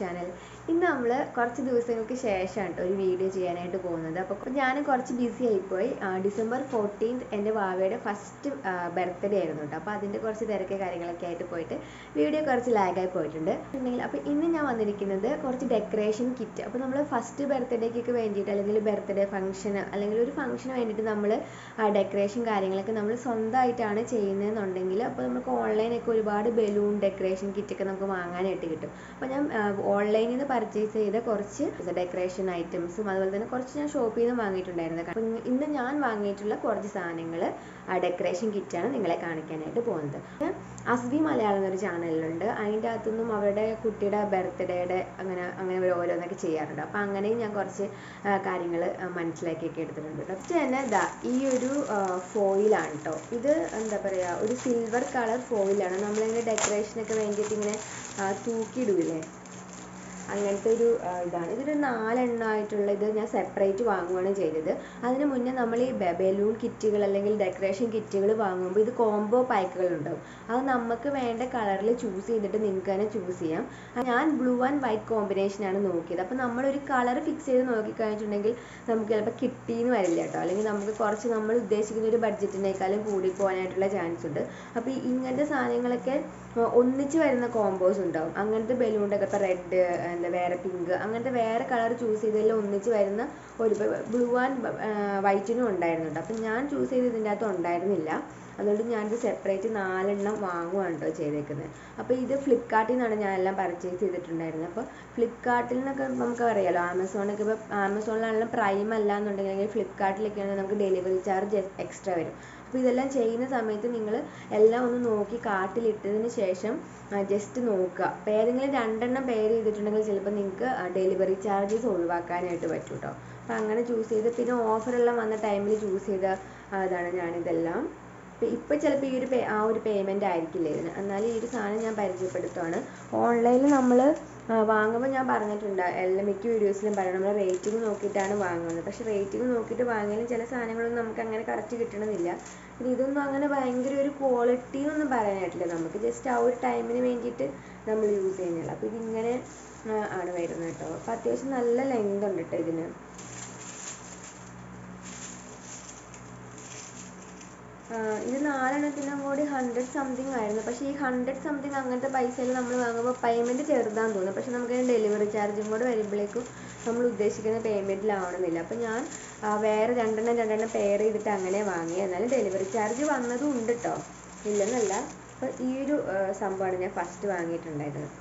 Channel. ഇന്ന് നമ്മൾ കുറച്ച് ദിവസങ്ങൾക്ക് ശേഷമാണ് ഒരു വീഡിയോ ചെയ്യാനായിട്ട് പോകുന്നത്. അപ്പോൾ ഞാൻ കുറച്ച് ബിസി ആയിപ്പോയി. ഡിസംബർ 14 എൻ്റെ വാവയുടെ ഫസ്റ്റ് ബർത്ത്ഡേ ആയിരുന്നു കേട്ടോ. അപ്പോൾ അതിൻ്റെ കുറച്ച് തിരക്ക് കാര്യങ്ങളൊക്കെ ആയിട്ട് പോയിട്ട് വീഡിയോ കുറച്ച് ലാഗായി പോയിട്ടുണ്ട്. അപ്പോൾ ഇന്ന് ഞാൻ വന്നിരിക്കുന്നത് കുറച്ച് ഡെക്കറേഷൻ കിറ്റ്. അപ്പോൾ നമ്മൾ ഫസ്റ്റ് ബർത്ത്ഡേക്കൊക്കെ വേണ്ടിയിട്ട് അല്ലെങ്കിൽ ബർത്ത്ഡേ ഫംഗ്ഷന് അല്ലെങ്കിൽ ഒരു ഫംഗ്ഷന് വേണ്ടിയിട്ട് നമ്മൾ ഡെക്കറേഷൻ കാര്യങ്ങളൊക്കെ നമ്മൾ സ്വന്തമായിട്ടാണ് ചെയ്യുന്നതെന്നുണ്ടെങ്കിൽ അപ്പോൾ നമുക്ക് ഓൺലൈനൊക്കെ ഒരുപാട് ബലൂൺ ഡെക്കറേഷൻ കിറ്റൊക്കെ നമുക്ക് വാങ്ങാനായിട്ട് കിട്ടും. അപ്പോൾ ഞാൻ ഓൺലൈനിൽ നിന്ന് പർച്ചേസ് ചെയ്ത കുറച്ച് ഡെക്കറേഷൻ ഐറ്റംസും അതുപോലെ തന്നെ കുറച്ച് ഞാൻ ഷോപ്പിൽ നിന്ന് വാങ്ങിയിട്ടുണ്ടായിരുന്നു. അപ്പം ഇന്ന് ഞാൻ വാങ്ങിയിട്ടുള്ള കുറച്ച് സാധനങ്ങൾ ഡെക്കറേഷൻ കിറ്റാണ് നിങ്ങളെ കാണിക്കാനായിട്ട് പോകുന്നത്. അസ്വി മലയാളം എന്നൊരു ചാനലിലുണ്ട്. അതിൻ്റെ അകത്തുനിന്നും അവരുടെ കുട്ടിയുടെ ബർത്ത്ഡേയുടെ അങ്ങനെ ഓരോന്നൊക്കെ ചെയ്യാറുണ്ട്. അപ്പോൾ അങ്ങനെയും ഞാൻ കുറച്ച് കാര്യങ്ങൾ മനസ്സിലാക്കിയൊക്കെ എടുത്തിട്ടുണ്ട്. ഫസ്റ്റ് തന്നെ ഈ ഒരു ഫോയിലാണ് കേട്ടോ. ഇത് എന്താ പറയുക, ഒരു സിൽവർ കളർ ഫോയിലാണ്. നമ്മളിങ്ങനെ ഡെക്കറേഷനൊക്കെ വേണ്ടിയിട്ട് ഇങ്ങനെ തൂക്കിയിടൂലേ, അങ്ങനത്തെ ഒരു ഇതാണ്. ഇതൊരു 4 എണ്ണമായിട്ടുള്ള ഇത് ഞാൻ സെപ്പറേറ്റ് വാങ്ങുകയാണ് ചെയ്തത്. അതിന് മുന്നേ നമ്മൾ ഈ ബലൂൺ കിറ്റുകൾ അല്ലെങ്കിൽ ഡെക്കറേഷൻ കിറ്റുകൾ വാങ്ങുമ്പോൾ ഇത് കോംബോ പാക്കുകളുണ്ടാവും. അത് നമുക്ക് വേണ്ട കളറിൽ ചൂസ് ചെയ്തിട്ട് നിങ്ങൾക്ക് തന്നെ ചൂസ് ചെയ്യാം. ഞാൻ ബ്ലൂ ആൻഡ് വൈറ്റ് കോമ്പിനേഷനാണ് നോക്കിയത്. അപ്പോൾ നമ്മളൊരു കളർ ഫിക്സ് ചെയ്ത് നോക്കിക്കഴിഞ്ഞിട്ടുണ്ടെങ്കിൽ നമുക്ക് ചിലപ്പോൾ കിട്ടിയെന്ന് വരില്ല കേട്ടോ. അല്ലെങ്കിൽ നമുക്ക് കുറച്ച് നമ്മൾ ഉദ്ദേശിക്കുന്ന ഒരു ബഡ്ജറ്റിനേക്കാളും കൂടി പോകാനായിട്ടുള്ള ചാൻസ് ഉണ്ട്. അപ്പോൾ ഇങ്ങനത്തെ സാധനങ്ങളൊക്കെ ഒന്നിച്ച് വരുന്ന കോമ്പോസ് ഉണ്ടാവും. അങ്ങനത്തെ ബലൂണിൻ്റെ ഒക്കെ ഇപ്പോൾ റെഡ്, വേറെ പിങ്ക്, അങ്ങനത്തെ വേറെ കളർ ചൂസ് ചെയ്തതിൽ ഒന്നിച്ച് വരുന്ന ഒരു ബ്ലൂ ആൻഡ് വൈറ്റിനും ഉണ്ടായിരുന്നുണ്ട്. അപ്പം ഞാൻ ചൂസ് ചെയ്ത് ഇതിൻ്റെ അകത്ത് ഉണ്ടായിരുന്നില്ല. അതുകൊണ്ട് ഞാനിത് സെപ്പറേറ്റ് 4 എണ്ണം വാങ്ങുകയാണ് കേട്ടോ ചെയ്തേക്കുന്നത്. അപ്പോൾ ഇത് ഫ്ലിപ്കാർട്ടിൽ നിന്നാണ് ഞാൻ എല്ലാം പർച്ചേസ് ചെയ്തിട്ടുണ്ടായിരുന്നത്. അപ്പോൾ ഫ്ലിപ്കാർട്ടിൽ നിന്നൊക്കെ നമുക്ക് അറിയാമല്ലോ, ആമസോണൊക്കെ ഇപ്പോൾ ആമസോണിലാണെങ്കിലും പ്രൈം അല്ല എന്നുണ്ടെങ്കിൽ ഫ്ലിപ്കാർട്ടിലൊക്കെയാണെങ്കിൽ നമുക്ക് ഡെലിവറി ചാർജ് എക്സ്ട്രാ വരും. അപ്പോൾ ഇതെല്ലാം ചെയ്യുന്ന സമയത്ത് നിങ്ങൾ എല്ലാം ഒന്ന് നോക്കി കാർട്ടിലിട്ടതിന് ശേഷം ജസ്റ്റ് നോക്കുക. അപ്പോൾ ഏതെങ്കിലും 2 എണ്ണം പെയർ ചെയ്തിട്ടുണ്ടെങ്കിൽ ചിലപ്പോൾ നിങ്ങൾക്ക് ഡെലിവറി ചാർജസ് ഒഴിവാക്കാനായിട്ട് പറ്റും കേട്ടോ. അപ്പോൾ അങ്ങനെ ചൂസ് ചെയ്ത് പിന്നെ ഓഫറെല്ലാം വന്ന ടൈമിൽ ചൂസ് ചെയ്ത അതാണ് ഞാനിതെല്ലാം. ഇപ്പോൾ ചിലപ്പോൾ ഈ ഒരു പേയ്മെൻറ്റ് ആയിരിക്കില്ല ഇതിന്. എന്നാലും ഈ ഒരു സാധനം ഞാൻ പരിചയപ്പെടുത്തുകയാണ്. ഓൺലൈനിൽ നമ്മൾ വാങ്ങുമ്പോൾ ഞാൻ പറഞ്ഞിട്ടുണ്ട്, മിക്ക വീഡിയോസിലും പറയണം നമ്മൾ റേറ്റിംഗ് നോക്കിയിട്ടാണ് വാങ്ങുന്നത്. പക്ഷേ റേറ്റിംഗ് നോക്കിയിട്ട് വാങ്ങിയാലും ചില സാധനങ്ങളൊന്നും നമുക്ക് അങ്ങനെ കറക്റ്റ് കിട്ടണമെന്നില്ല. പിന്നെ ഇതൊന്നും അങ്ങനെ ഭയങ്കര ഒരു ക്വാളിറ്റി ഒന്നും പറയാനായിട്ടില്ല. നമുക്ക് ജസ്റ്റ് ആ ഒരു ടൈമിന് വേണ്ടിയിട്ട് നമ്മൾ യൂസ് ചെയ്യുന്നില്ല. അപ്പോൾ ഇതിങ്ങനെ ആണ് വരുന്നത് കേട്ടോ. അപ്പോൾ അത്യാവശ്യം നല്ല ലെങ്ത് ഉണ്ട് കേട്ടോ ഇതിന്. ഇത് 4 എണ്ണത്തിനും കൂടി 100 സംതിങ് ആയിരുന്നു. പക്ഷേ ഈ 100 സംതിങ് അങ്ങനത്തെ പൈസയിൽ നമ്മൾ വാങ്ങുമ്പോൾ പേയ്മെൻറ്റ് ചെറുതാന്ന് തോന്നും. പക്ഷേ നമുക്ക് ഡെലിവറി ചാർജും കൂടെ വരുമ്പോഴേക്കും നമ്മൾ ഉദ്ദേശിക്കുന്ന പേയ്മെൻറ്റിലാവണമെന്നില്ല. അപ്പോൾ ഞാൻ വേറെ 2 എണ്ണം പെയർ ചെയ്തിട്ട് അങ്ങനെ വാങ്ങി. എന്നാലും ഡെലിവറി ചാർജ് വന്നതും ഉണ്ട് കേട്ടോ, ഇല്ലെന്നല്ല. അപ്പോൾ ഈ ഒരു സംഭവമാണ് ഞാൻ ഫസ്റ്റ് വാങ്ങിയിട്ടുണ്ടായിരുന്നത്.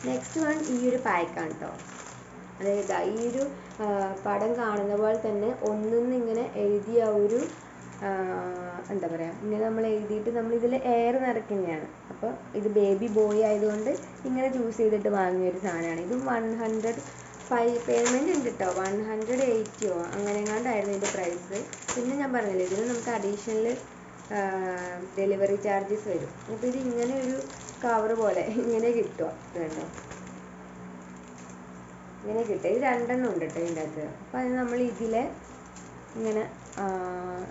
നെക്സ്റ്റ് വൺ ഈ ഒരു പാക്കാണ് കേട്ടോ. അതായത് ഈ ഒരു പടം കാണുന്ന പോലെ തന്നെ ഒന്നിങ്ങനെ എഴുതിയ ഒരു എന്താ പറയുക, ഇങ്ങനെ നമ്മൾ എഴുതിയിട്ട് നമ്മളിതിൽ എയർ നിറയ്ക്കുന്നതാണ്. അപ്പോൾ ഇത് ബേബി ബോയ് ആയതുകൊണ്ട് ഇങ്ങനെ ചൂസ് ചെയ്തിട്ട് വാങ്ങിയൊരു സാധനമാണ്. ഇതും 105 പേയ്മെൻറ്റ് ഉണ്ട് കേട്ടോ. 180 അങ്ങനെ എങ്ങാണ്ടായിരുന്നു ഇതിൻ്റെ പ്രൈസ്. പിന്നെ ഞാൻ പറഞ്ഞില്ലേ, ഇതിന് നമുക്ക് അഡീഷണൽ ഡെലിവറി ചാർജസ് വരും. അപ്പോൾ ഇത് ഇങ്ങനെ ഒരു കവർ പോലെ ഇങ്ങനെ കിട്ടുക. ഇതുണ്ടോ, ഇങ്ങനെ കിട്ടുക. ഇത് 2 എണ്ണം ഉണ്ട് കേട്ടോ ഇതിൻ്റെ അകത്ത്. അപ്പോൾ അത് നമ്മൾ ഇതിലെ ഇങ്ങനെ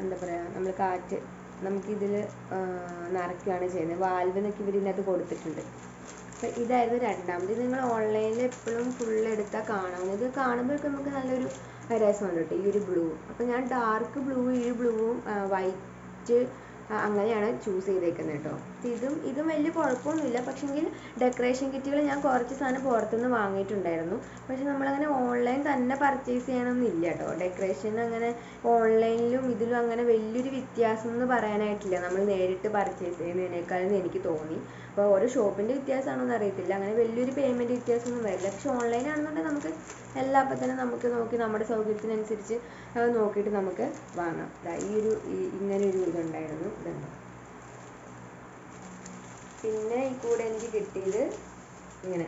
എന്താ പറയുക, നമ്മൾ കാറ്റ് നമുക്കിതിൽ നിറയ്ക്കുകയാണ് ചെയ്യുന്നത്. വാൽവ് എന്നൊക്കെ ഇവരിതിനകത്ത് കൊടുത്തിട്ടുണ്ട്. അപ്പോൾ ഇതായിരുന്നു രണ്ടാമത്. ഇത് നിങ്ങൾ ഓൺലൈനിൽ എപ്പോഴും ഫുൾ എടുത്താൽ കാണാവുന്നത്. ഇത് കാണുമ്പോഴൊക്കെ നമുക്ക് നല്ലൊരു രസമുണ്ട് കേട്ടോ ഈ ഒരു ബ്ലൂ. അപ്പോൾ ഞാൻ ഡാർക്ക് ബ്ലൂ, ഈ ബ്ലൂവും വൈറ്റ് അങ്ങനെയാണ് ചൂസ് ചെയ്തേക്കുന്നത് കേട്ടോ. ഇതും വലിയ കുഴപ്പമൊന്നുമില്ല. പക്ഷേങ്കിൽ ഡെക്കറേഷൻ കിറ്റുകൾ ഞാൻ കുറച്ച് സാധനം പുറത്തുനിന്ന് വാങ്ങിയിട്ടുണ്ടായിരുന്നു. പക്ഷെ നമ്മളങ്ങനെ ഓൺലൈൻ തന്നെ പർച്ചേസ് ചെയ്യണമെന്നില്ല കേട്ടോ. ഡെക്കറേഷൻ അങ്ങനെ ഓൺലൈനിലും ഇതിലും അങ്ങനെ വലിയൊരു വ്യത്യാസം എന്ന് പറയാനായിട്ടില്ല നമ്മൾ നേരിട്ട് പർച്ചേസ് ചെയ്യുന്നതിനേക്കാളെന്ന് എനിക്ക് തോന്നി. അപ്പോൾ ഓരോ ഷോപ്പിൻ്റെ വ്യത്യാസമാണോന്ന് അറിയത്തില്ല. അങ്ങനെ വലിയൊരു പേയ്മെൻറ്റ് വ്യത്യാസമൊന്നും വരില്ല. പക്ഷെ ഓൺലൈനാണെന്നുണ്ടെങ്കിൽ നമുക്ക് എല്ലാം അപ്പം തന്നെ നമുക്ക് നോക്കി നമ്മുടെ സൗകര്യത്തിനനുസരിച്ച് നോക്കിയിട്ട് നമുക്ക് വാങ്ങാം. ഇങ്ങനൊരു ഇതുണ്ടായിരുന്നു. ഇതുണ്ട്. പിന്നെ ഈ കൂടെ എനിക്ക് കിട്ടിയത് ഇങ്ങനെ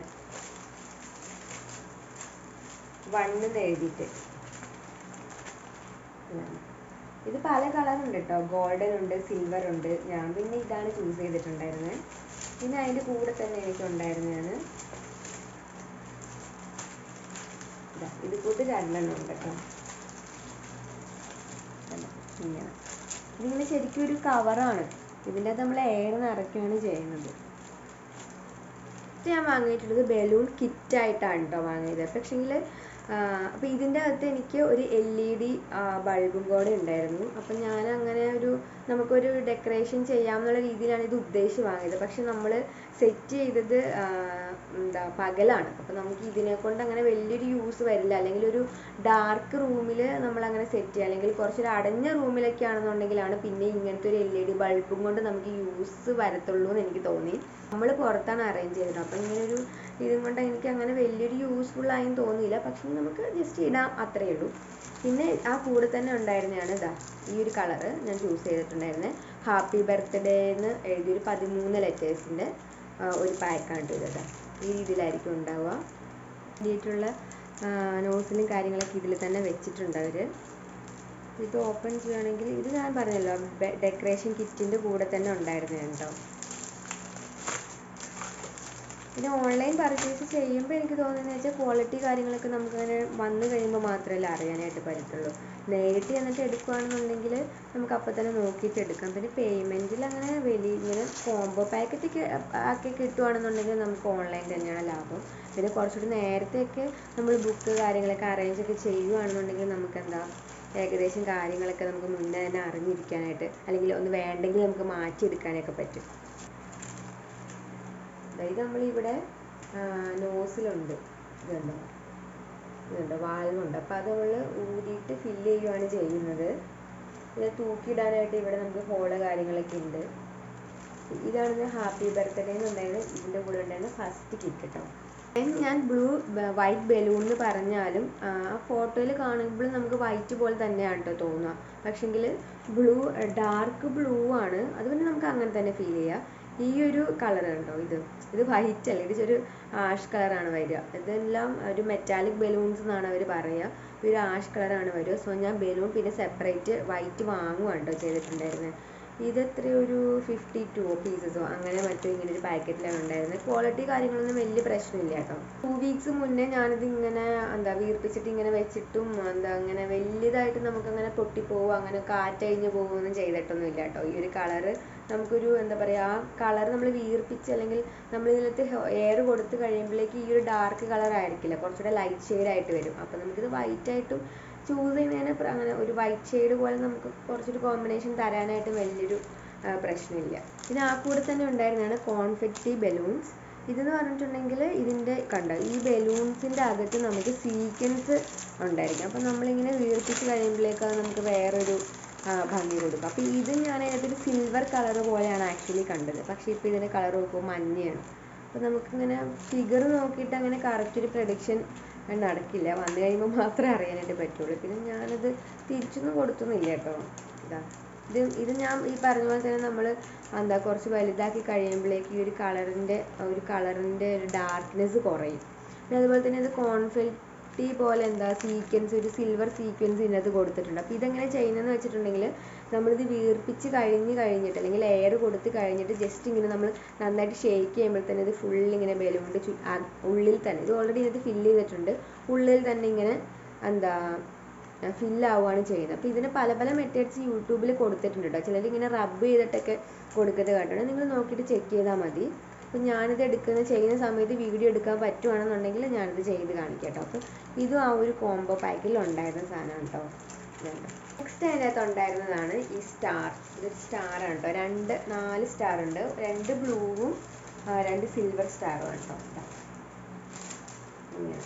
1 എഴുതിയിട്ട്. ഇത് പല കളറുണ്ട് കേട്ടോ. ഗോൾഡൻ ഉണ്ട്, സിൽവർ ഉണ്ട്. ഞാൻ പിന്നെ ഇതാണ് ചൂസ് ചെയ്തിട്ടുണ്ടായിരുന്നത്. പിന്നെ അതിൻ്റെ കൂടെ തന്നെ എനിക്കുണ്ടായിരുന്നതാണ് ഇത് കൂട്ട് 2 എണ്ണം ഉണ്ട് കേട്ടോ. ഇങ്ങനെ ഇതിങ്ങനെ ശരിക്കും ഒരു കവറാണ്. ഇതിൻ്റെ അകത്ത് നമ്മൾ എയർ നിറയ്ക്കുകയാണ് ചെയ്യുന്നത്. ഫസ്റ്റ് ഞാൻ വാങ്ങിയിട്ടുള്ളത് ബലൂൺ കിറ്റായിട്ടാണ് കേട്ടോ വാങ്ങിയത്. പക്ഷേങ്കിൽ അപ്പോൾ ഇതിൻ്റെ അകത്ത് എനിക്ക് ഒരു LED ബൾബും കൂടെ ഉണ്ടായിരുന്നു. അപ്പം ഞാൻ അങ്ങനെ നമുക്കൊരു ഡെക്കറേഷൻ ചെയ്യാമെന്നുള്ള രീതിയിലാണ് ഇത് ഉദ്ദേശിച്ച് വാങ്ങിയത്. പക്ഷെ നമ്മൾ സെറ്റ് ചെയ്തത് പകലാണ്. അപ്പോൾ നമുക്ക് ഇതിനെക്കൊണ്ട് അങ്ങനെ വലിയൊരു യൂസ് വരില്ല. അല്ലെങ്കിൽ ഒരു ഡാർക്ക് റൂമിൽ നമ്മളങ്ങനെ സെറ്റ് ചെയ്യുക, അല്ലെങ്കിൽ കുറച്ചൊരു അടഞ്ഞ റൂമിലൊക്കെ ആണെന്നുണ്ടെങ്കിലാണ് പിന്നെ ഇങ്ങനത്തെ ഒരു LED ബൾബും കൊണ്ട് നമുക്ക് യൂസ് വരത്തുള്ളൂ എന്ന് എനിക്ക് തോന്നി. നമ്മൾ പുറത്താണ് അറേഞ്ച് ചെയ്തത്. അപ്പം ഇങ്ങനൊരു ഇതും കൊണ്ട് എനിക്ക് അങ്ങനെ വലിയൊരു യൂസ്ഫുൾ ആയെന്ന് തോന്നിയില്ല. പക്ഷേ നമുക്ക് ജസ്റ്റ് ഇടാം, അത്രയേ ഉള്ളൂ. പിന്നെ ആ കൂടെ തന്നെ ഉണ്ടായിരുന്നതാണ് ഈ ഒരു കളറ് ഞാൻ ചൂസ് ചെയ്തിട്ടുണ്ടായിരുന്നത്. ഹാപ്പി ബർത്ത്ഡേ എന്ന് എഴുതിയൊരു 13 ലെറ്റേഴ്സിൻ്റെ ഒരു പാക്കാണ് ഇട്ടത്. ഈ രീതിയിലായിരിക്കും ഉണ്ടാവുക. വേണ്ടിയിട്ടുള്ള നോസിലും കാര്യങ്ങളൊക്കെ ഇതിൽ തന്നെ വെച്ചിട്ടുണ്ട് അവർ. ഇത് ഓപ്പൺ ചെയ്യുകയാണെങ്കിൽ ഇത് ഞാൻ പറഞ്ഞല്ലോ ഡെക്കറേഷൻ കിറ്റിൻ്റെ കൂടെ തന്നെ ഉണ്ടായിരുന്നതാണ് കേട്ടോ. പിന്നെ ഓൺലൈൻ പർച്ചേസ് ചെയ്യുമ്പോൾ എനിക്ക് തോന്നുന്നത് വെച്ചാൽ ക്വാളിറ്റി കാര്യങ്ങളൊക്കെ നമുക്കങ്ങനെ വന്നു കഴിയുമ്പോൾ മാത്രമല്ല അറിയാനായിട്ട് പറ്റത്തുള്ളൂ. നേരിട്ട് ചെന്നിട്ട് എടുക്കുകയാണെന്നുണ്ടെങ്കിൽ നമുക്ക് അപ്പോൾ തന്നെ നോക്കിയിട്ട് എടുക്കാം. പിന്നെ പേയ്മെൻറ്റിൽ അങ്ങനെ ഇങ്ങനെ കോംബോ പാക്കറ്റൊക്കെ ആക്കി കിട്ടുകയാണെന്നുണ്ടെങ്കിൽ നമുക്ക് ഓൺലൈൻ തന്നെയാണ് ലാഭം. പിന്നെ കുറച്ചുകൂടി നേരത്തെയൊക്കെ നമ്മൾ ബുക്ക് കാര്യങ്ങളൊക്കെ അറേഞ്ചൊക്കെ ചെയ്യുകയാണെന്നുണ്ടെങ്കിൽ നമുക്കെന്താ ഏകദേശം കാര്യങ്ങളൊക്കെ നമുക്ക് മുന്നേ തന്നെ അറിഞ്ഞിരിക്കാനായിട്ട്, അല്ലെങ്കിൽ ഒന്ന് വേണ്ടെങ്കിൽ നമുക്ക് മാറ്റിയെടുക്കാനൊക്കെ പറ്റും. ഇത് നമ്മളിവിടെ നോസിലുണ്ട്, ഇതുണ്ട് വാൽവുണ്ട്. അപ്പോൾ അത് നമ്മൾ ഊതിയിട്ട് ഫില്ല് ചെയ്യുകയാണ് ചെയ്യുന്നത്. ഇത് തൂക്കിയിടാനായിട്ട് ഇവിടെ നമുക്ക് ഹോള് കാര്യങ്ങളൊക്കെ ഉണ്ട്. ഇതാണ് ഹാപ്പി ബർത്ത്ഡേ എന്നുണ്ടായത്. ഇതിൻ്റെ കൂടെ ഉണ്ടായിരുന്ന ഫസ്റ്റ് കിറ്റ് കേട്ടോ. ഞാൻ വൈറ്റ് ബലൂൺ എന്ന് പറഞ്ഞാലും ആ ഫോട്ടോയിൽ കാണുമ്പോൾ നമുക്ക് വൈറ്റ് പോലെ തന്നെയാണ് കേട്ടോ തോന്നുക. പക്ഷെങ്കിൽ ഡാർക്ക് ബ്ലൂ ആണ്. അത് പിന്നെ നമുക്ക് അങ്ങനെ തന്നെ ഫീൽ ചെയ്യുക. ഈ ഒരു കളർ ഉണ്ടോ, ഇത് വൈറ്റ് അല്ല, ഇതൊരു ആഷ് കളറാണ് വരിക. ഇതെല്ലാം ഒരു മെറ്റാലിക് ബലൂൺസ് എന്നാണ് അവർ പറയുക. ഒരു ആഷ് കളറാണ് വരിക. സോ ഞാൻ ബലൂൺ പിന്നെ സെപ്പറേറ്റ് വൈറ്റ് വാങ്ങുകയാണ് കേട്ടോ ചെയ്തിട്ടുണ്ടായിരുന്നത്. ഇതെത്രയൊരു 52 പീസസോ അങ്ങനെ മറ്റോ ഇങ്ങനെ ഒരു പാക്കറ്റിലാണ് ഉണ്ടായിരുന്നത്. ക്വാളിറ്റി കാര്യങ്ങളൊന്നും വലിയ പ്രശ്നമില്ല കേട്ടോ. 2 വീക്സ് മുന്നേ ഞാനിത് ഇങ്ങനെ വീർപ്പിച്ചിട്ട് ഇങ്ങനെ വെച്ചിട്ടും അങ്ങനെ വലിയതായിട്ട് നമുക്കങ്ങനെ പൊട്ടിപ്പോവുക, അങ്ങനെ കാറ്റഴിഞ്ഞ് പോവുകയൊന്നും ചെയ്തിട്ടൊന്നുമില്ല കേട്ടോ. ഈ ഒരു കളറ് നമുക്കൊരു ആ കളർ നമ്മൾ വീർപ്പിച്ച് അല്ലെങ്കിൽ നമ്മൾ ഇതിനകത്ത് എയർ കൊടുത്ത് കഴിയുമ്പോഴേക്ക് ഈ ഒരു ഡാർക്ക് കളർ ആയിരിക്കില്ല, കുറച്ചുകൂടെ ലൈറ്റ് ഷെയ്ഡായിട്ട് വരും. അപ്പോൾ നമുക്കിത് വൈറ്റായിട്ടും ചൂസ് ചെയ്യുന്നതിന് അങ്ങനെ ഒരു വൈറ്റ് ഷെയ്ഡ് പോലെ നമുക്ക് കുറച്ചൊരു കോമ്പിനേഷൻ തരാനായിട്ട് വലിയൊരു പ്രശ്നമില്ല. പിന്നെ ആ കൂടെ തന്നെ ഉണ്ടായിരുന്നതാണ് കോൺഫെറ്റി ബലൂൺസ്. ഇതെന്ന് പറഞ്ഞിട്ടുണ്ടെങ്കിൽ ഇതിൻ്റെ ഈ ബലൂൺസിൻ്റെ അകത്ത് നമുക്ക് സീക്വൻസ് ഉണ്ടായിരിക്കും. അപ്പോൾ നമ്മളിങ്ങനെ വീർപ്പിച്ച് കഴിയുമ്പോഴേക്ക് അത് നമുക്ക് വേറൊരു ഭംഗി കൊടുക്കും. അപ്പോൾ ഇത് ഞാൻ അതിനകത്തൊരു സിൽവർ കളർ പോലെയാണ് ആക്ച്വലി കണ്ടത്. പക്ഷേ ഇപ്പോൾ ഇതിൻ്റെ കളർ നോക്കുമ്പോൾ മഞ്ഞയാണ്. അപ്പോൾ നമുക്കിങ്ങനെ ഫിഗർ നോക്കിയിട്ട് അങ്ങനെ കറക്റ്റ് ഒരു പ്രഡിക്ഷൻ നടക്കില്ല. വന്നു കഴിയുമ്പോൾ മാത്രമേ അറിയാനായിട്ട് പറ്റുള്ളൂ. പിന്നെ ഞാനത് തിരിച്ചൊന്നും കൊടുത്തൊന്നുമില്ല കേട്ടോ. ഇത് ഞാൻ ഈ പറഞ്ഞ പോലെ തന്നെ നമ്മൾ കുറച്ച് വലുതാക്കി കഴിയുമ്പോഴേക്ക് ഈ ഒരു കളറിൻ്റെ ഒരു ഡാർക്ക്നെസ് കുറയും. പിന്നെ അതുപോലെ തന്നെ ഇത് കോൺഫെറ്റി പോലെ സീക്വൻസ്, ഒരു സിൽവർ സീക്വൻസ് ഇതിനകത്ത് കൊടുത്തിട്ടുണ്ട്. അപ്പോൾ ഇതെങ്ങനെ ചെയ്യുന്നതെന്ന് വെച്ചിട്ടുണ്ടെങ്കിൽ നമ്മളിത് വീർപ്പിച്ച് കഴിഞ്ഞിട്ട് അല്ലെങ്കിൽ എയർ കൊടുത്ത് കഴിഞ്ഞിട്ട് ജസ്റ്റ് ഇങ്ങനെ നമ്മൾ നന്നായിട്ട് ഷേക്ക് ചെയ്യുമ്പോൾ തന്നെ ഇത് ഫുള്ളിങ്ങനെ ബലൂണിൻ്റെ ഉള്ളിൽ തന്നെ, ഇത് ഓൾറെഡി ഇതിനകത്ത് ഫില്ല് ചെയ്തിട്ടുണ്ട്, ഉള്ളിൽ തന്നെ ഇങ്ങനെ ഫില്ലാവുകയാണ് ചെയ്യുന്നത്. അപ്പോൾ ഇതിന് പല പല മെത്തേഡ്സ് യൂട്യൂബിൽ കൊടുത്തിട്ടുണ്ട് കേട്ടോ. ചിലരിങ്ങനെ റബ്ബ് ചെയ്തിട്ടൊക്കെ കൊടുക്കുന്നത് കണ്ടിട്ടുണ്ട്. നിങ്ങൾ നോക്കിയിട്ട് ചെക്ക് ചെയ്താൽ മതി. അപ്പോൾ ഞാനിത് ചെയ്യുന്ന സമയത്ത് വീഡിയോ എടുക്കാൻ പറ്റുവാണെന്നുണ്ടെങ്കിൽ ഞാനിത് ചെയ്ത് കാണിക്കാം കേട്ടോ. അപ്പോൾ ഇതും ആ ഒരു കോംബോ പാക്കിൽ ഉണ്ടായിരുന്ന സാധനം കേട്ടോ. നെക്സ്റ്റ് അതിനകത്ത് ഉണ്ടായിരുന്നതാണ് ഈ സ്റ്റാർ. ഇതൊരു സ്റ്റാറാണ് കേട്ടോ. 4 സ്റ്റാർ ഉണ്ട്. 2 ബ്ലൂവും 2 സിൽവർ സ്റ്റാറും കേട്ടോ. ഇങ്ങനെ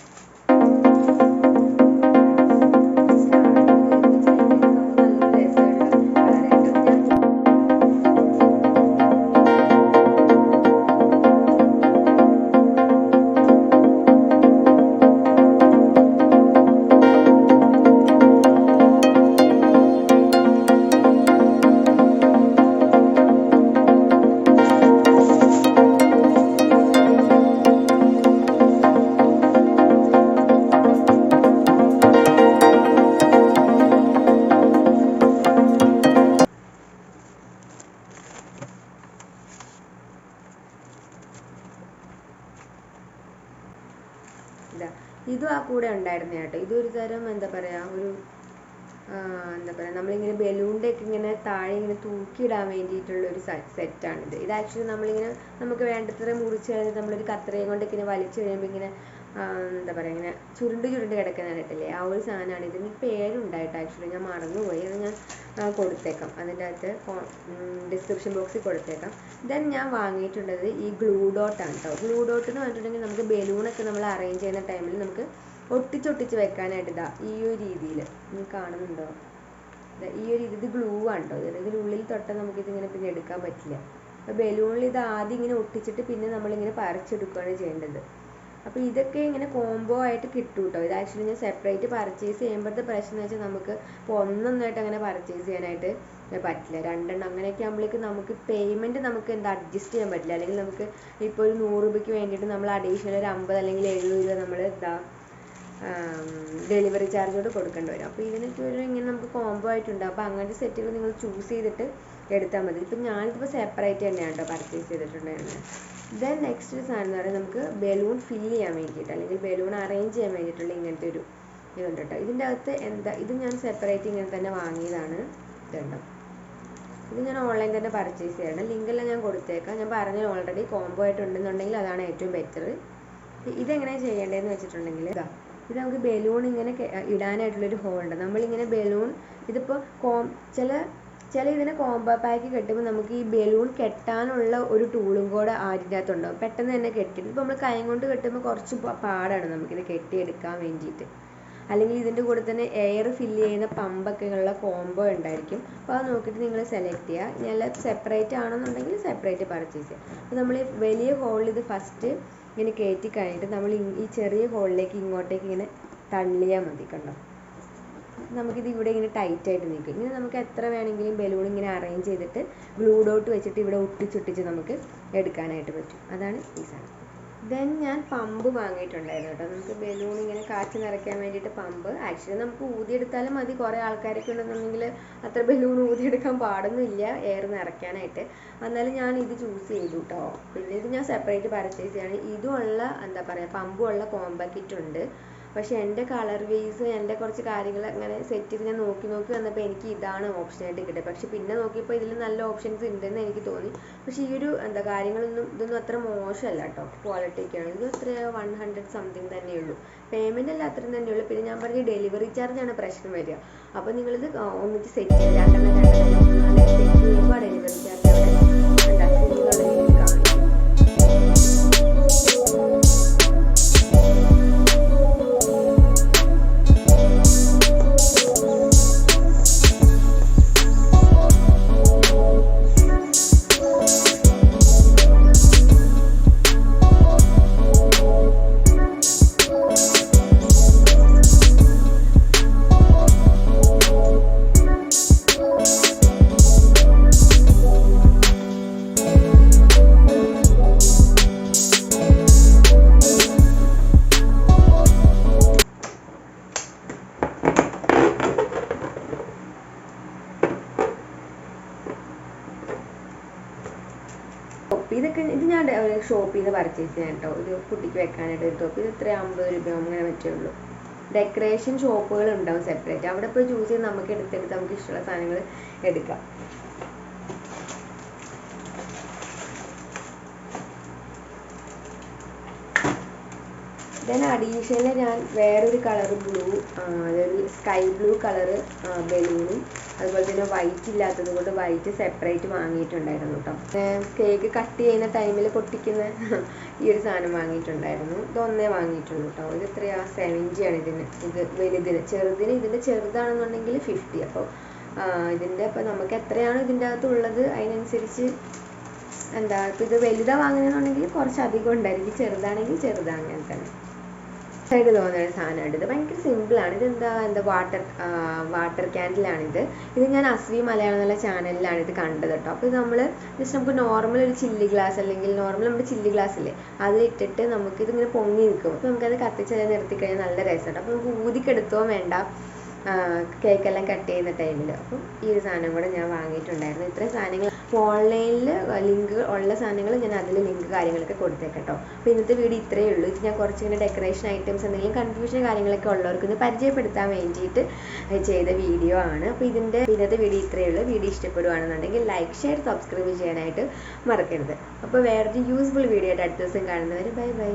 ഇതും ആ കൂടെ ഉണ്ടായിരുന്ന കേട്ടോ. ഇതൊരു തരം ഒരു എന്താ പറയുക, നമ്മളിങ്ങനെ ബലൂണിൻ്റെ ഒക്കെ ഇങ്ങനെ താഴെ ഇങ്ങനെ തൂക്കിയിടാൻ വേണ്ടിയിട്ടുള്ളൊരു സെറ്റാണിത്. ഇത് ആക്ച്വലി നമ്മളിങ്ങനെ നമുക്ക് വേണ്ടത്ര മുറിച്ച് കഴിഞ്ഞാൽ നമ്മളൊരു കത്രയും കൊണ്ടൊക്കെ ഇങ്ങനെ വലിച്ചു കഴിയുമ്പോൾ ഇങ്ങനെ എന്താ പറയുക, ഇങ്ങനെ ചുരുണ്ട് കിടക്കാനായിട്ടില്ലേ, ആ ഒരു സാധനമാണ്. ഇതിന് പേരുണ്ടായിട്ട് ആക്ച്വലി ഞാൻ മറന്നുപോയി. അത് ഞാൻ കൊടുത്തേക്കാം, അതിൻ്റെ അകത്ത് ഡിസ്ക്രിപ്ഷൻ ബോക്സിൽ കൊടുത്തേക്കാം. ദെൻ ഞാൻ വാങ്ങിയിട്ടുള്ളത് ഈ ഗ്ലൂ ഡോട്ടാണ് കേട്ടോ. ഗ്ലൂ ഡോട്ട് എന്ന് പറഞ്ഞിട്ടുണ്ടെങ്കിൽ നമുക്ക് ബലൂണൊക്കെ നമ്മൾ അറേഞ്ച് ചെയ്യുന്ന ടൈമിൽ നമുക്ക് ഒട്ടിച്ചൊട്ടിച്ച് വെക്കാനായിട്ട് ഇതാ ഈ ഒരു രീതിയിൽ നിങ്ങൾക്ക് കാണുന്നുണ്ടോ, ഈ ഒരു ഇത് ഗ്ലൂ ആണ് കേട്ടോ. ഇതിനുള്ളിൽ തൊട്ട് നമുക്കിതിങ്ങനെ പിന്നെ എടുക്കാൻ പറ്റില്ല. അപ്പോൾ ബലൂണിൽ ഇത് ആദ്യം ഇങ്ങനെ ഒട്ടിച്ചിട്ട് പിന്നെ നമ്മളിങ്ങനെ പറിച്ചെടുക്കുകയാണ് ചെയ്യേണ്ടത്. അപ്പോൾ ഇതൊക്കെ ഇങ്ങനെ കോംബോ ആയിട്ട് കിട്ടും കേട്ടോ. ഇത് ആക്ച്വലി ഞാൻ സെപ്പറേറ്റ് പർച്ചേസ് ചെയ്യുമ്പോഴത്തെ പ്രശ്നം എന്ന് വെച്ചാൽ നമുക്ക് ഇപ്പോൾ ഒന്നൊന്നായിട്ട് അങ്ങനെ പർച്ചേസ് ചെയ്യാനായിട്ട് പറ്റില്ല. രണ്ടെണ്ണം അങ്ങനെയൊക്കെ ആകുമ്പോഴേക്ക് നമുക്ക് പേയ്മെൻറ്റ് നമുക്ക് എന്താ അഡ്ജസ്റ്റ് ചെയ്യാൻ പറ്റില്ല. അല്ലെങ്കിൽ നമുക്ക് ഇപ്പോൾ ഒരു 100 രൂപയ്ക്ക് വേണ്ടിയിട്ട് നമ്മൾ അഡീഷണൽ ഒരു 50 അല്ലെങ്കിൽ 70 രൂപ നമ്മൾ എന്താ ഡെലിവറി ചാർജോട് കൊടുക്കേണ്ടി വരും. അപ്പോൾ ഇതിനൊക്കെ ഒരു ഇങ്ങനെ നമുക്ക് കോംബോ ആയിട്ടുണ്ട്. അപ്പോൾ അങ്ങനത്തെ സെറ്റുകൾ നിങ്ങൾ ചൂസ് ചെയ്തിട്ട് എടുത്താൽ മതി. ഇപ്പം ഞാനിതിപ്പോൾ സെപ്പറേറ്റ് തന്നെയാണ് കേട്ടോ പർച്ചേസ് ചെയ്തിട്ടുണ്ടായിരുന്നത്. ദെൻ നെക്സ്റ്റ് ഒരു സാധനം എന്ന് പറയുന്നത് നമുക്ക് ബലൂൺ ഫില്ല് ചെയ്യാൻ വേണ്ടിയിട്ട് അല്ലെങ്കിൽ ബലൂൺ അറേഞ്ച് ചെയ്യാൻ വേണ്ടിയിട്ടുള്ള ഇങ്ങനത്തെ ഒരു ഇതുണ്ട് കേട്ടോ. ഇതിൻ്റെ അകത്ത് എന്താ, ഇത് ഞാൻ സെപ്പറേറ്റ് ഇങ്ങനെ തന്നെ വാങ്ങിയതാണ്. ഇതുണ്ടോ, ഇത് ഞാൻ ഓൺലൈൻ തന്നെ പർച്ചേസ് ചെയ്യണം. ലിങ്കെല്ലാം ഞാൻ കൊടുത്തേക്കാം. ഞാൻ പറഞ്ഞത് ഓൾറെഡി കോംബോ ആയിട്ടുണ്ടെന്നുണ്ടെങ്കിൽ അതാണ് ഏറ്റവും ബെറ്റർ. ഇതെങ്ങനെയാണ് ചെയ്യേണ്ടതെന്ന് വെച്ചിട്ടുണ്ടെങ്കിൽ ഇത് നമുക്ക് ബലൂൺ ഇങ്ങനെ ഇടാനായിട്ടുള്ളൊരു ഹോളുണ്ട്. നമ്മളിങ്ങനെ ബലൂൺ ഇതിപ്പോൾ ചില ഇതിനെ കോംബോ പാക്ക് കെട്ടുമ്പോൾ നമുക്ക് ഈ ബലൂൺ കെട്ടാനുള്ള ഒരു ടൂളും കൂടെ അതിൻ്റെ അകത്തുണ്ടാവും. പെട്ടെന്ന് തന്നെ കെട്ടി. ഇപ്പോൾ നമ്മൾ കൈ കൊണ്ട് കെട്ടുമ്പോൾ കുറച്ച് പാടാണ് നമുക്കിത് കെട്ടിയെടുക്കാൻ വേണ്ടിയിട്ട്. അല്ലെങ്കിൽ ഇതിൻ്റെ കൂടെ തന്നെ എയർ ഫില്ല് ചെയ്യുന്ന പമ്പൊക്കെ ഉള്ള കോംബോ ഉണ്ടായിരിക്കും. അപ്പോൾ അത് നോക്കിയിട്ട് നിങ്ങൾ സെലക്ട് ചെയ്യുക. ഇനി സെപ്പറേറ്റ് ആണെന്നുണ്ടെങ്കിൽ സെപ്പറേറ്റ് പർച്ചേസ് ചെയ്യുക. അപ്പോൾ നമ്മൾ ഈ വലിയ ഹോളിൽ ഇത് ഫസ്റ്റ് ഇങ്ങനെ കയറ്റി കഴിഞ്ഞിട്ട് നമ്മൾ ഈ ചെറിയ ഹോളിലേക്ക് ഇങ്ങോട്ടേക്ക് ഇങ്ങനെ തള്ളിയാൽ മതി. കണ്ടോ, നമുക്കിത് ഇവിടെ ഇങ്ങനെ ടൈറ്റായിട്ട് നിൽക്കും. ഇങ്ങനെ നമുക്ക് എത്ര വേണമെങ്കിലും ബലൂൺ ഇങ്ങനെ അറേഞ്ച് ചെയ്തിട്ട് ഗ്ലൂ ഡോട്ട് വെച്ചിട്ട് ഇവിടെ ഒട്ടിച്ചൊട്ടിച്ച് നമുക്ക് എടുക്കാനായിട്ട് പറ്റും. അതാണ് ഈ സാധനം. ദെൻ ഞാൻ പമ്പ് വാങ്ങിയിട്ടുണ്ടായിരുന്നു കേട്ടോ. നമുക്ക് ബലൂൺ ഇങ്ങനെ കാച്ചി നിറയ്ക്കാൻ വേണ്ടിയിട്ട് പമ്പ്. ആക്ച്വലി നമുക്ക് ഊതിയെടുത്താലും മതി. കുറേ ആൾക്കാരൊക്കെ ഉണ്ടെന്നുണ്ടെങ്കിൽ അത്ര ബലൂൺ ഊതിയെടുക്കാൻ പാടൊന്നുമില്ല എയർ നിറയ്ക്കാനായിട്ട്. എന്നാലും ഞാൻ ഇത് ചൂസ് ചെയ്തു കേട്ടോ. പിന്നെ ഇത് ഞാൻ സെപ്പറേറ്റ് പർച്ചേസ് ചെയ്യാണ്. ഇതുമുള്ള എന്താ പറയുക പമ്പുള്ള കോംബോ കിറ്റ് ഉണ്ട്. പക്ഷേ എൻ്റെ കളർ വേസ് എൻ്റെ കുറച്ച് കാര്യങ്ങൾ അങ്ങനെ സെറ്റ് ചെയ്ത് ഞാൻ നോക്കി വന്നപ്പോൾ എനിക്ക് ഇതാണ് ഓപ്ഷനായിട്ട് കിട്ടിയത്. പക്ഷെ പിന്നെ നോക്കിയപ്പോൾ ഇതിൽ നല്ല ഓപ്ഷൻസ് ഉണ്ടെന്ന് എനിക്ക് തോന്നി. പക്ഷേ ഈ ഒരു ഇതൊന്നും അത്ര മോശമല്ല കേട്ടോ. ക്വാളിറ്റിയൊക്കെയാണ്. ഇത് എത്ര 100 സംതിങ് തന്നെയുള്ളൂ. പേയ്മെൻ്റ് എല്ലാം അത്രയും തന്നെയുള്ളൂ. പിന്നെ ഞാൻ പറഞ്ഞ ഡെലിവറി ചാർജാണ് പ്രശ്നം വരിക. അപ്പോൾ നിങ്ങളിത് ഒന്നിച്ച് സെറ്റ് ചെയ്ത് രണ്ടെണ്ണം സെറ്റ് ചെയ്യുമ്പോൾ ഡെലിവറി ചാർജ് അവിടെ ഉണ്ടാക്കി കാണും. ഇത് ഞാൻ ഷോപ്പിൽ നിന്ന് പർച്ചേസ് ചെയ്യാൻ കേട്ടോ. ഒരു കുട്ടിക്ക് വെക്കാനായിട്ട് ഒരു ടോപ്പ്. ഇത് 50 രൂപ അങ്ങനെ പറ്റുള്ളൂ. ഡെക്കറേഷൻ ഷോപ്പുകൾ ഉണ്ടാവും സെപ്പറേറ്റ്. അവിടെ പോയി ചൂസ് ചെയ്ത് നമുക്ക് എടുത്തെടുത്ത് നമുക്ക് ഇഷ്ടമുള്ള സാധനങ്ങൾ എടുക്കാം. ദെൻ അഡീഷണൽ ഞാൻ വേറൊരു കളർ ബ്ലൂ, അതായത് സ്കൈ ബ്ലൂ കളറ് ബലൂണും അതുപോലെ തന്നെ വൈറ്റ് ഇല്ലാത്തത് കൊണ്ട് വൈറ്റ് സെപ്പറേറ്റ് വാങ്ങിയിട്ടുണ്ടായിരുന്നു കേട്ടോ. കേക്ക് കട്ട് ചെയ്യുന്ന ടൈമിൽ പൊട്ടിക്കുന്ന ഈ ഒരു സാധനം വാങ്ങിയിട്ടുണ്ടായിരുന്നു. ഇതൊന്നേ വാങ്ങിയിട്ടുള്ളൂ കേട്ടോ. ഇത് എത്രയാ 70 ആണ് ഇതിന്. ഇത് വലുതിന്. ചെറുതിന് ഇതിൻ്റെ ചെറുതാണെന്നുണ്ടെങ്കിൽ 50. അപ്പോൾ ഇതിൻ്റെ ഇപ്പോൾ നമുക്ക് എത്രയാണ് ഇതിൻ്റെ അകത്തുള്ളത് അതിനനുസരിച്ച് ഇപ്പോൾ ഇത് വലുതാണ് വാങ്ങുന്നതെന്നുണ്ടെങ്കിൽ കുറച്ച് അധികം ഉണ്ടായിരിക്കും. ചെറുതാണെങ്കിൽ ചെറുതാണ്. അങ്ങനെ തന്നെ ആയിട്ട് തോന്നുന്ന ഒരു സാധനമാണ്. ഇത് ഭയങ്കര സിമ്പിളാണ്. ഇതെന്താ വാട്ടർ ക്യാൻഡിലാണിത്. ഇത് ഞാൻ അസ്വി മലയാളം എന്നുള്ള ചാനലിലാണ് ഇത് കണ്ടത് കേട്ടോ. അപ്പോൾ ഇത് നമ്മൾ ജസ്റ്റ് നമുക്ക് നോർമൽ ഒരു ചില്ലി ഗ്ലാസ് അല്ലെങ്കിൽ നോർമൽ നമ്മുടെ ചില്ലി ഗ്ലാസ് ഇല്ലേ അതിലിട്ടിട്ട് നമുക്കിതിങ്ങനെ പൊങ്ങി നിൽക്കും. അപ്പോൾ നമുക്കത് കത്തിച്ച് നിർത്തി കഴിഞ്ഞാൽ നല്ല രസമുണ്ട്. അപ്പോൾ നമുക്ക് ഊതിക്കെടുത്തോ വേണ്ട. കേക്കെല്ലാം കട്ട് ചെയ്യുന്ന ടൈമിൽ. അപ്പം ഈ ഒരു സാധനം കൂടെ ഞാൻ വാങ്ങിയിട്ടുണ്ടായിരുന്നു. ഇത്രയും സാധനങ്ങൾ ഓൺലൈനിൽ ലിങ്ക് ഉള്ള സാധനങ്ങൾ ഞാൻ അതിൽ ലിങ്ക് കാര്യങ്ങളൊക്കെ കൊടുത്തേക്കട്ടോ. അപ്പോൾ ഇന്നത്തെ വീഡിയോ ഇത്രയേ ഉള്ളൂ. ഇത് ഞാൻ കുറച്ചിങ്ങനെ ഡെക്കറേഷൻ ഐറ്റംസ് എന്തെങ്കിലും കൺഫ്യൂഷൻ കാര്യങ്ങളൊക്കെ ഉള്ളവർക്ക് ഒന്ന് പരിചയപ്പെടുത്താൻ വേണ്ടിയിട്ട് ചെയ്ത വീഡിയോ ആണ്. അപ്പോൾ ഇന്നത്തെ വീഡിയോ ഇത്രയേ ഉള്ളൂ. വീഡിയോ ഇഷ്ടപ്പെടുകയാണെന്നുണ്ടെങ്കിൽ ലൈക്ക്, ഷെയർ, സബ്സ്ക്രൈബ് ചെയ്യാനായിട്ട് മറക്കരുത്. അപ്പോൾ വേറൊരു യൂസ്ഫുൾ വീഡിയോ ആയിട്ട് അടുത്ത ദിവസം കാണുന്നവരെ ബൈ ബൈ.